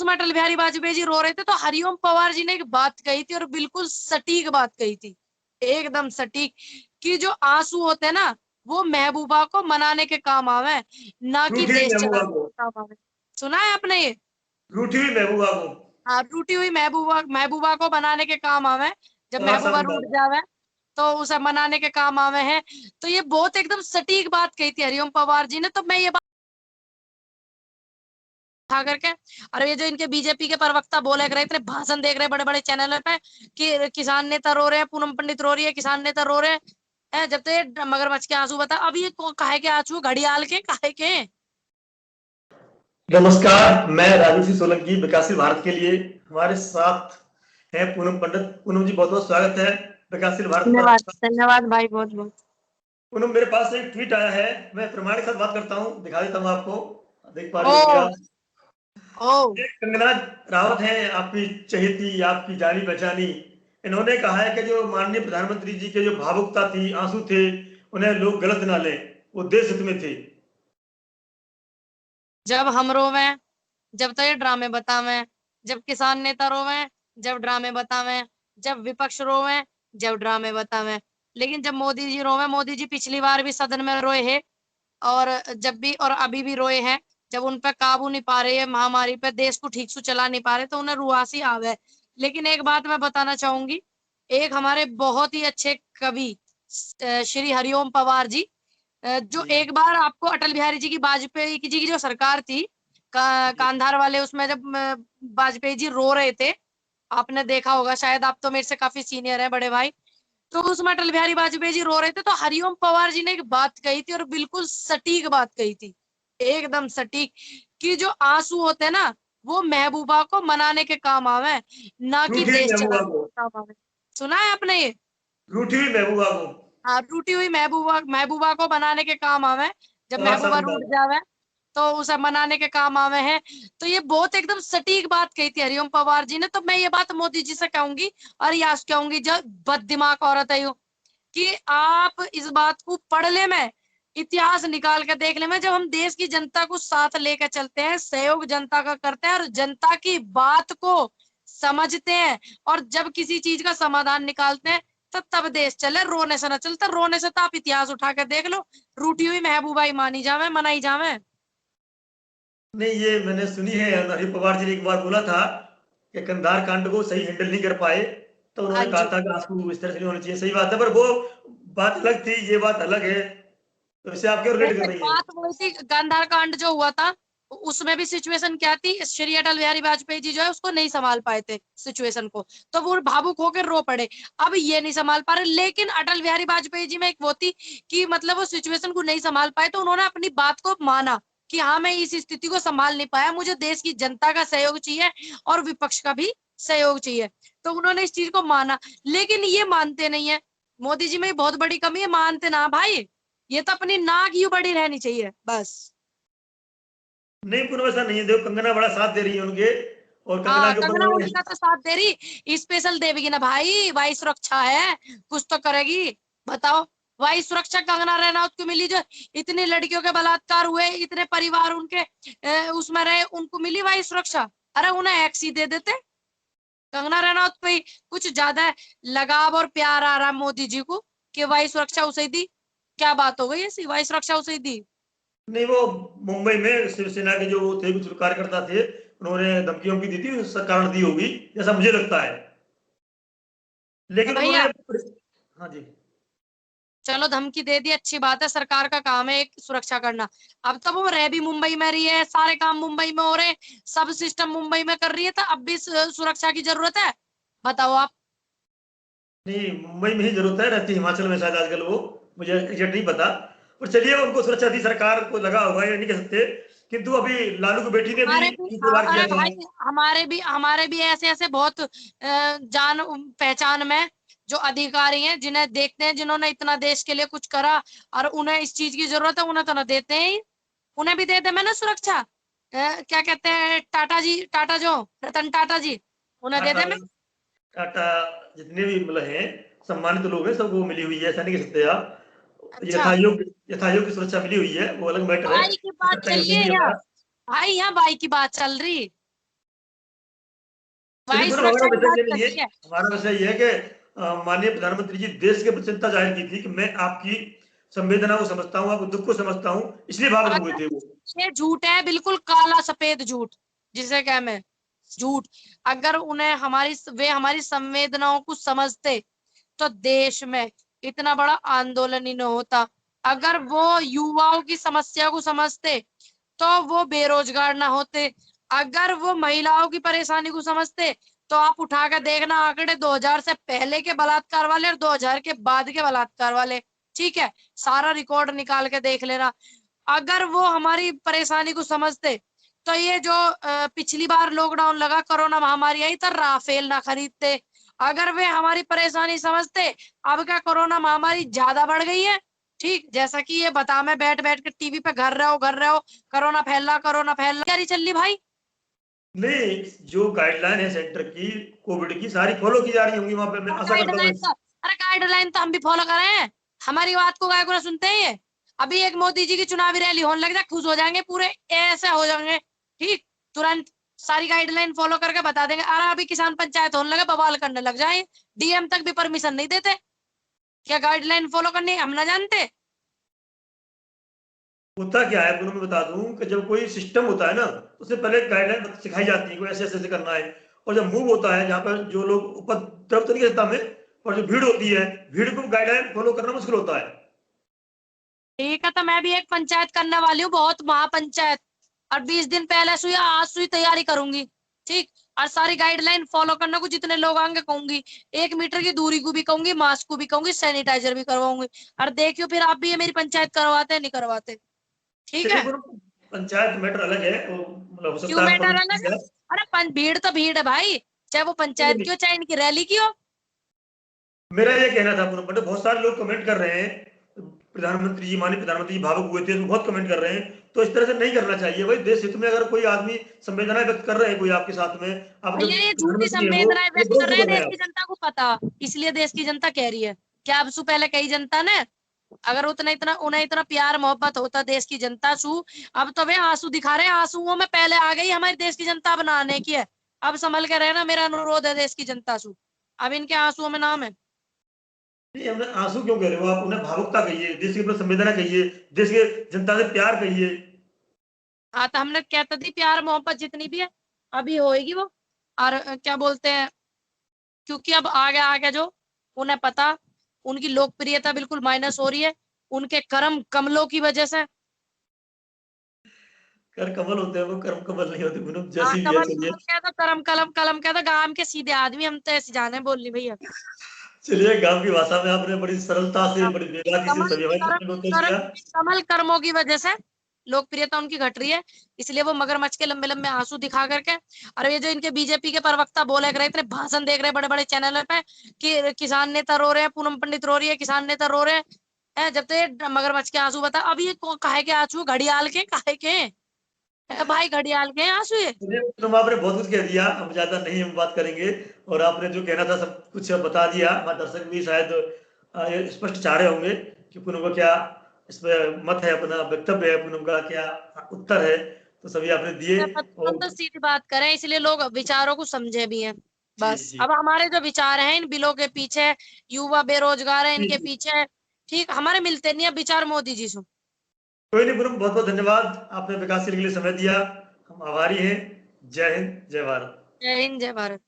उसमें अटल बिहारी वाजपेयी जी रो रहे थे तो हरिओम पवार जी ने एक बात कही थी और बिल्कुल सटीक बात कही थी, एकदम सटीक, कि जो आंसू होते हैं ना वो महबूबा को मनाने के काम आवे, ना कि रूठी हुई देश महबूबा चलाने को, के काम आवे। सुना है आपने ये? रूठी हुई महबूबा को। हाँ, टूटी हुई महबूबा महबूबा को बनाने के काम आवे, जब बहुत महबूबा शानदार। रूठ जावे तो उसे मनाने के काम आवे हैं। तो ये बहुत एकदम सटीक बात कही थी हरिओम पवार जी ने। तो मैं ये बात उठा करके, और ये जो इनके बीजेपी के प्रवक्ता बोले कर रहे, इतने भाषण देख रहे बड़े बड़े चैनल पे कि किसान नेता रो रहे हैं, पूनम पंडित रो रही है, किसान नेता रो रहे हैं, जब तो ये मगरमच्छ के आंसू बता। अब ये काहे के आंसू, घड़ियाल के काहे के? नमस्कार, मैं राजू सिंह सोलंकी, विकासशील भारत के लिए। हमारे साथ हैं पूनम पंडित। पूनम जी, बहुत बहुत स्वागत है विकासशील भारत पर। धन्यवाद धन्यवाद भाई, बहुत बहुत। पूनम, मेरे पास एक ट्वीट आया है, मैं प्रमाण के साथ बात करता हूँ, दिखा देता हूँ आपको, देख पा रहे होंगे ओ आप। ओ एक कंगना रावत है, आपकी चहेती, आपकी जानी पहचानी। इन्होंने कहा है कि जो माननीय प्रधानमंत्री जी के जो भावुकता थी, आंसू थे, उन्हें लोग गलत ना लें, वो देश हित में थे। जब हम रोवे, जब तो ये ड्रामे बतावे, जब किसान नेता रोवे, जब ड्रामे बतावे, जब विपक्ष रोवे, जब ड्रामे बतावे। लेकिन जब मोदी जी रोवे, मोदी जी पिछली बार भी सदन में रोए हैं, और जब भी और अभी भी रोए हैं, जब उन पर काबू नहीं पा रहे हैं, महामारी पे देश को ठीक से चला नहीं पा रहे, तो उन्हें रुआसी आवे। लेकिन एक बात मैं बताना चाहूंगी, एक हमारे बहुत ही अच्छे कवि श्री हरिओम पवार जी, जो जी। एक बार आपको अटल बिहारी जी की, वाजपेयी जी की जो सरकार थी, जी। कांधार वाले, उसमें जब वाजपेयी जी रो रहे थे, आपने देखा होगा शायद, आप तो मेरे से काफी सीनियर है बड़े भाई, तो उसमें अटल बिहारी वाजपेयी जी रो रहे थे तो हरिओम पवार जी ने एक बात कही थी और बिल्कुल सटीक बात कही थी, एकदम सटीक, कि जो आंसू होते हैं ना वो महबूबा को मनाने के काम आवे, ना कि रूठी हुई देश महबूबा चलाने को, के काम आवे। सुना है आपने ये? रूठी हुई महबूबा को। हाँ, टूटी हुई महबूबा महबूबा को बनाने के काम आवे, जब बहुत महबूबा रूठ शानदार। जावे तो उसे मनाने के काम आवे हैं। तो ये बहुत एकदम सटीक बात कही थी हरिओम पवार जी ने। तो मैं ये बात मोदी जी से कहूंगी और यश कहूंगी, जो बददिमाग औरत है, कि आप इस बात को पढ़ ले, में इतिहास निकाल के देख ले, में जब हम देश की जनता को साथ लेकर चलते हैं, सहयोग जनता का करते हैं और जनता की बात को समझते हैं, और जब किसी चीज का समाधान निकालते हैं, तो तब देश चले, रोने से ना चलता। रोने से तो आप इतिहास उठा के देख लो, रूठी हुई महबूबाई मानी जावे, मनाई जावे। नहीं, ये मैंने सुनी है। हरि पवार जी ने एक बार बोला था कि कंधार कांड को सही हैंडल नहीं कर पाए, तो हाँ उन्होंने कहा जी। था कि आंसू इस तरह से नहीं होने चाहिए। सही बात है, पर वो बात अलग थी, ये बात अलग है, तो इसे आप क्यों रिलेट कर देखिए, रही है? बात वही थी, गांधार कांड जो हुआ था, उसमें भी सिचुएशन क्या थी, श्री अटल बिहारी वाजपेयी जी जो है उसको नहीं संभाल पाए थे सिचुएशन को, तो वो भावुक होकर रो पड़े। अब ये नहीं संभाल पा रहे, लेकिन अटल बिहारी वाजपेयी जी में एक वो थी कि मतलब वो सिचुएशन को नहीं संभाल पाए, तो उन्होंने अपनी बात को माना कि हाँ, मैं इस स्थिति को संभाल नहीं पाया, मुझे देश की जनता का सहयोग चाहिए और विपक्ष का भी सहयोग चाहिए। तो उन्होंने इस चीज को माना, लेकिन ये मानते नहीं है। मोदी जी में बहुत बड़ी कमी है, मानते ना भाई, ये तो अपनी नाक यूं बड़ी रहनी चाहिए बस। नहीं, पूर्ण वैसा नहीं है। देखो, कंगना बड़ा साथ दे रही है उनके, और कंगना हाँ, के ऊपर कंगना उन्होंने। उन्हीं का तो साथ दे रही, स्पेशल देवी ना भाई, वायु सुरक्षा है, कुछ तो करेगी। बताओ, वायु सुरक्षा कंगना रनौत को मिली, जो इतनी लड़कियों के बलात्कार हुए, इतने परिवार उनके उसमें रहे, उनको मिली वायु सुरक्षा? अरे उन्हें एक्स ही दे देते। कंगना रनौत पे ही कुछ ज्यादा लगाव और प्यार आ रहा मोदी जी को, कि वायु सुरक्षा उसे ही दी। क्या बात हो गई ऐसी, वायु सुरक्षा उसे ही दी? नहीं, वो मुंबई में शिवसेना के जो वो थे, कुछ कार्यकर्ता थे, उन्होंने धमकियों की दी थी, उस कारण दी होगी, जैसा मुझे लगता है। लेकिन उन्होंने। भैया, हाँ जी। चलो धमकी दे दी, अच्छी बात है, सरकार का काम है एक सुरक्षा करना। अब तो वो रह भी मुंबई में रही है, सारे काम मुंबई में हो रहे हैं, सब सिस्टम मुंबई में कर रही है, तो अब भी सुरक्षा की जरूरत है? बताओ आप। नहीं, मुंबई में ही जरूरत है, रहती हिमाचल में शायद आजकल वो, मुझे एग्जैक्ट नहीं पता। और चलिए, उनको सुरक्षा दी, सरकार को लगा होगा, ये नहीं कह सकते। किंतु अभी लालू की बेटी ने भी हमारे भी शुक्रवार किया अरे था। भाई, हमारे भी ऐसे ऐसे बहुत जान पहचान में जो अधिकारी हैं, जिन्हें देखते हैं, जिन्होंने इतना देश के लिए कुछ करा, और उन्हें इस चीज की जरूरत है, उन्हें तो ना देते हैं। उन्हें भी दे दे मैं ना सुरक्षा। क्या कहते हैं, टाटा जी, टाटा जो रतन टाटा जी, उन्हें दे टाटा दे मैं। टाटा जितने भी मतलब हैं, सम्मानित लोग हैं, सबको मिली हुई है, ऐसा नहीं कह सकते आप। अच्छा, यथा योग्य सुरक्षा मिली हुई है, वो अलग मैटर है, भाई की बात इसका चल टाइम रही है नहीं है यहाँ, हमारा। भाई यहाँ भाई की बात चल रही। वायु पूनम, सुरक्षा हमारा की बात विषय ये नहीं करनी है। है। हमारा विषय ये है कि माननीय प्रधानमंत्री जी देश के प्रति चिंता जाहिर की थी कि मैं आपकी संवेदना को समझता हूँ, आपके दुख को समझता हूँ, इसलिए भावुक हुए अगर थे वो। ये झूठ है, बिल्कुल काला सफेद झूठ, जिसे कह मैं झूठ। अगर उन्हें वे हमारी संवेदनाओं को समझते तो देश में इतना बड़ा आंदोलन ही न होता। अगर वो युवाओं की समस्या को समझते तो वो बेरोजगार ना होते। अगर वो महिलाओं की परेशानी को समझते तो आप उठा कर देखना आंकड़े 2000 से पहले के बलात्कार वाले और 2000 के बाद के बलात्कार वाले, ठीक है, सारा रिकॉर्ड निकाल के देख लेना। अगर वो हमारी परेशानी को समझते तो ये जो पिछली बार लॉकडाउन लगा, कोरोना महामारी आई, तो राफेल ना खरीदते। अगर वे हमारी परेशानी समझते, अब क्या कोरोना महामारी ज्यादा बढ़ गई है? ठीक, जैसा कि ये बता, मैं बैठ बैठ के टीवी पे घर रहो कोरोना फैल रहा, क्या रही चल रही भाई? नहीं, जो गाइडलाइन है सेंटर की कोविड की सारी फॉलो की जा रही होंगी वहां पे, मैं आशा करता हूँ। अरे गाइडलाइन तो हम भी फॉलो कर रहे हैं, हमारी बात को गाय को ना सुनते हैं ये। अभी एक मोदी जी की चुनावी रैली होने लग जाए, खुश हो जाएंगे पूरे, ऐसे हो जाएंगे, ठीक, तुरंत सारी गाइडलाइन फॉलो करके बता देंगे। अरे अभी किसान पंचायत होने लगे, बवाल करने लग जाए, डीएम तक भी परमिशन नहीं देते। क्या गाइडलाइन फॉलो करनी हम ना जानते? होता क्या है पूनम, मैं बता दूं कि जब कोई सिस्टम होता है ना, उससे पहले गाइडलाइन सिखाई जाती है, कोई ऐसे ऐसे करना है। और जब मूव होता है, जहाँ पर जो लोग उपद्रव तो नहीं करता में, और जो भीड़ होती है, भीड़ को गाइडलाइन फॉलो करना मुश्किल होता है। ठीक है, तो मैं भी एक पंचायत करने वाली हूँ, बहुत महापंचायत, और 20 दिन पहले सुई आज सुई तैयारी करूंगी, ठीक, और सारी गाइडलाइन फॉलो करने को जितने लोग आएंगे कहूंगी, 1 मीटर की दूरी को भी कहूंगी, मास्क को भी कहूंगी, सैनिटाइजर भी करवाऊंगी। और देखियो फिर आप भी ये मेरी पंचायत करवाते नहीं करवाते, ठीक चलिए है? पूनम, पंचायत मैटर अलग है, वो मतलब हो क्यों सकता है मैटर अलग है? पब्लिक। अरे भीड़ तो भीड़ है भाई, चाहे वो नहीं पंचायत की नहीं, हो चाहे इनकी रैली की हो। मेरा ये कहना था पूनम, बट बहुत सारे लोग कमेंट कर रहे हैं, प्रधानमंत्री जी, माननीय प्रधानमंत्री जी भावुक हुए थे, तो बहुत कमेंट कर रहे हैं। तो इस तरह से नहीं करना चाहिए भाई। देश हित में अगर कोई आदमी संवेदनाएं व्यक्त कर रहे हैं, कोई आपके साथ में, आपके भैया ये झूठी प्रधानमंत्री है वो, संवेदनाएं ये व्यक्त बहुत कर रहे शुभ हैं, कर रहे देश हैं की आप। जनता को पता, इसलिए देश की जनता कह रही है। क्या अब सु पहले कही जनता ने, अगर उन्हें इतना प्यार मोहब्बत होता देश की जनता सु, अब तो वे आंसू दिखा रहे हैं, आंसुओं में पहले आ गई हमारी देश की जनता बनाने की है। अब संभल के रहना, मेरा अनुरोध है देश की जनता सु, अब इनके आंसुओं में नाम है। नहीं, हमने आंसू क्यों कह रहे हो आप? उन्हें भावुकता कहिए, देश के प्रति संवेदना कहिए, देश के जनता से प्यार कहिए। हाँ तो हमने कहता थी प्यार मोहब्बत जितनी भी है अभी होएगी वो। और क्या बोलते हैं, क्योंकि अब आगे आगे जो उन्हें पता, उनकी लोकप्रियता बिल्कुल माइनस हो रही है उनके कर्म कमलों की वजह से। कर कमल होते हैं वो, कर्म कमल नहीं होते पूनम, हाँ जैसी भी है कमल चलिए। कमल कहता, करम कलम कलम कहता, गांव के सीधे आदमी हम तो ऐसे जाने बोल रही भैया। चलिए, गांव की भाषा में आपने बड़ी सरलता से, हाँ, बड़ी बेबाकी से कमल सभी हमारे कर्म प्रश्न को उत्तर कर, दिया। कमल कर्मों की वजह से लोकप्रियता उनकी घट रही है, इसलिए वो मगरमच्छ के लंबे लंबे आंसू दिखा करके। और ये जो इनके बीजेपी के प्रवक्ता बोले रहे, इतने भाषण देख रहे बड़े बड़े चैनल पे कि किसान नेता रो रहे हैं, पूनम पंडित रो रही है, किसान नेता रो रहे हैं, जब तो ये मगरमच्छ के आंसू बता। अब ये काहे के आंसू, घड़ियाल के काहे के भाई, घड़ियाल के आंसू ये। चलिए, तुम आपने बहुत कुछ कह दिया, हम ज्यादा नहीं हम बात करेंगे। और आपने जो कहना था सब कुछ बता दिया। हमारे दर्शक भी शायद ये स्पष्ट चाह रहे होंगे कि पूनम का क्या इसमें मत है, अपना वक्तव्य है, पूनम का क्या उत्तर है, तो सभी आपने दिए। और तो सीधी बात करें, इसलिए लोग विचारों को समझे भी हैं। जी बस जी अब हमारे जो विचार हैं इन बिलों के पीछे, युवा बेरोजगार है जी इनके जी। पीछे, ठीक, हमारे मिलते नहीं है विचार मोदी जी से। कोई नहीं पूनम, बहुत बहुत धन्यवाद, आपने विकासशील के लिए समय दिया, हम आभारी हैं। जय हिंद, जय भारत। जय हिंद, जय भारत।